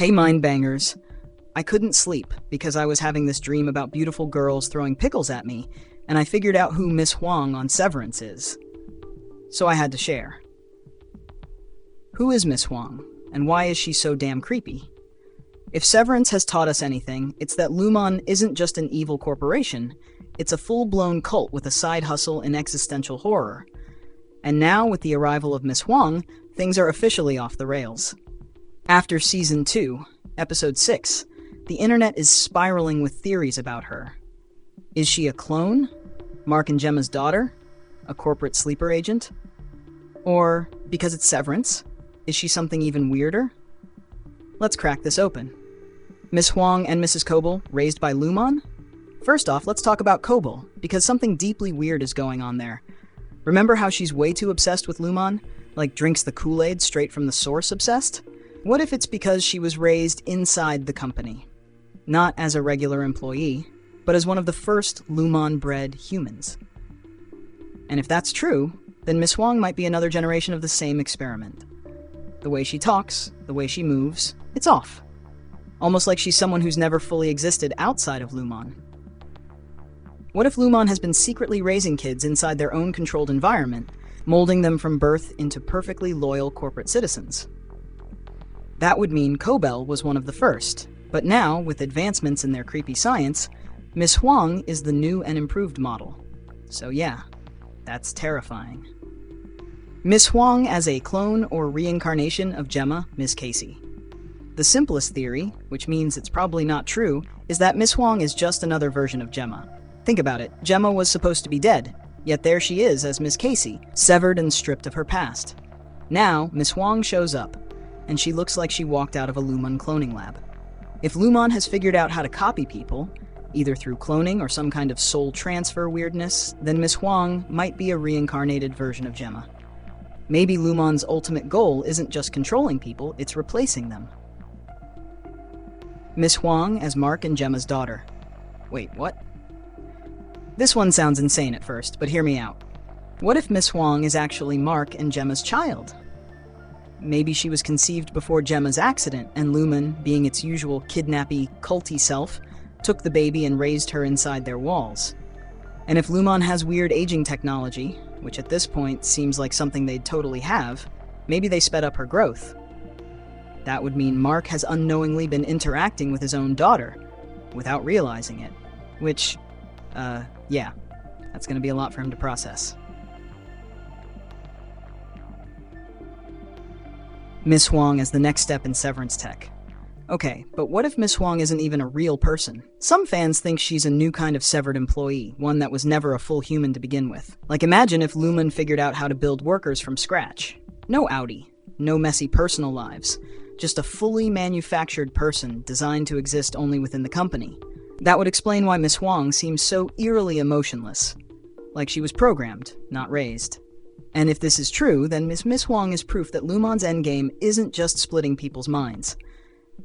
Hey mindbangers. I couldn't sleep because I was having this dream about beautiful girls throwing pickles at me, and I figured out who Miss Huang on Severance is. So I had to share. Who is Miss Huang, and why is she so damn creepy? If Severance has taught us anything, it's that Lumon isn't just an evil corporation, it's a full-blown cult with a side hustle in existential horror. And now, with the arrival of Miss Huang, things are officially off the rails. After Season 2, Episode 6, the internet is spiraling with theories about her. Is she a clone? Mark and Gemma's daughter? A corporate sleeper agent? Or, because it's Severance, is she something even weirder? Let's crack this open. Miss Huang and Mrs. Cobel, raised by Lumon? First off, let's talk about Cobel, because something deeply weird is going on there. Remember how she's way too obsessed with Lumon? Like drinks the Kool-Aid straight from the source obsessed? What if it's because she was raised inside the company? Not as a regular employee, but as one of the first Lumon-bred humans. And if that's true, then Miss Wang might be another generation of the same experiment. The way she talks, the way she moves, it's off. Almost like she's someone who's never fully existed outside of Lumon. What if Lumon has been secretly raising kids inside their own controlled environment, molding them from birth into perfectly loyal corporate citizens? That would mean Cobel was one of the first, but now, with advancements in their creepy science, Miss Huang is the new and improved model. So yeah, that's terrifying. Miss Huang as a clone or reincarnation of Gemma, Miss Casey. The simplest theory, which means it's probably not true, is that Miss Huang is just another version of Gemma. Think about it, Gemma was supposed to be dead, yet there she is as Miss Casey, severed and stripped of her past. Now, Miss Huang shows up, and she looks like she walked out of a Lumon cloning lab. If Lumon has figured out how to copy people, either through cloning or some kind of soul transfer weirdness, then Miss Huang might be a reincarnated version of Gemma. Maybe Lumon's ultimate goal isn't just controlling people, it's replacing them. Miss Huang as Mark and Gemma's daughter. Wait, what? This one sounds insane at first, but hear me out. What if Miss Huang is actually Mark and Gemma's child? Maybe she was conceived before Gemma's accident, and Lumon, being its usual kidnappy, culty self, took the baby and raised her inside their walls. And if Lumon has weird aging technology, which at this point seems like something they'd totally have, maybe they sped up her growth. That would mean Mark has unknowingly been interacting with his own daughter, without realizing it. Which, yeah, that's gonna be a lot for him to process. Miss Huang as the next step in Severance tech. Okay, but what if Miss Huang isn't even a real person? Some fans think she's a new kind of severed employee, one that was never a full human to begin with. Like imagine if Lumon figured out how to build workers from scratch. No Outie, no messy personal lives, just a fully manufactured person designed to exist only within the company. That would explain why Miss Huang seems so eerily emotionless, like she was programmed, not raised. And if this is true, then Miss Huang is proof that Lumon's endgame isn't just splitting people's minds.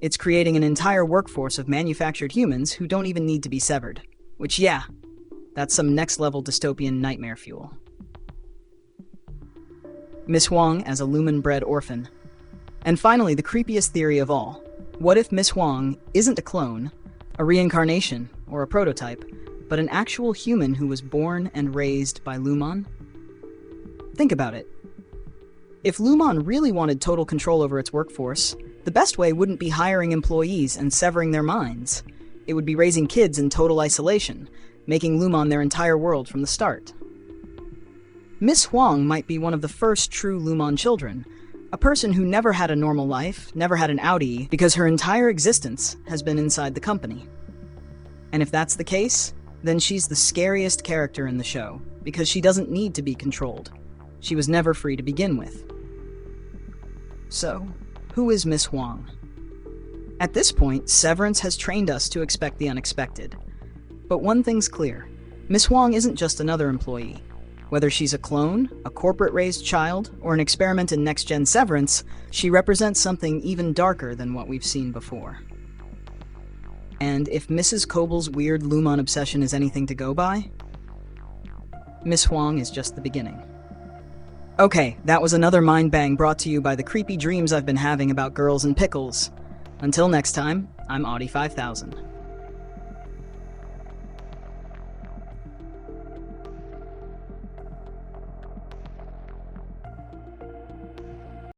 It's creating an entire workforce of manufactured humans who don't even need to be severed. Which, yeah, that's some next-level dystopian nightmare fuel. Miss Huang as a Lumon-bred orphan. And finally, the creepiest theory of all. What if Miss Huang isn't a clone, a reincarnation, or a prototype, but an actual human who was born and raised by Lumon? Think about it. If Lumon really wanted total control over its workforce, the best way wouldn't be hiring employees and severing their minds. It would be raising kids in total isolation, making Lumon their entire world from the start. Miss Huang might be one of the first true Lumon children, a person who never had a normal life, never had an Outie, because her entire existence has been inside the company. And if that's the case, then she's the scariest character in the show, because she doesn't need to be controlled. She was never free to begin with. So, who is Miss Huang? At this point, Severance has trained us to expect the unexpected. But one thing's clear. Miss Huang isn't just another employee. Whether she's a clone, a corporate-raised child, or an experiment in next-gen Severance, she represents something even darker than what we've seen before. And if Mrs. Cobel's weird Lumon obsession is anything to go by, Miss Huang is just the beginning. Okay, that was another mind bang brought to you by the creepy dreams I've been having about girls and pickles. Until next time, I'm Audi 5000.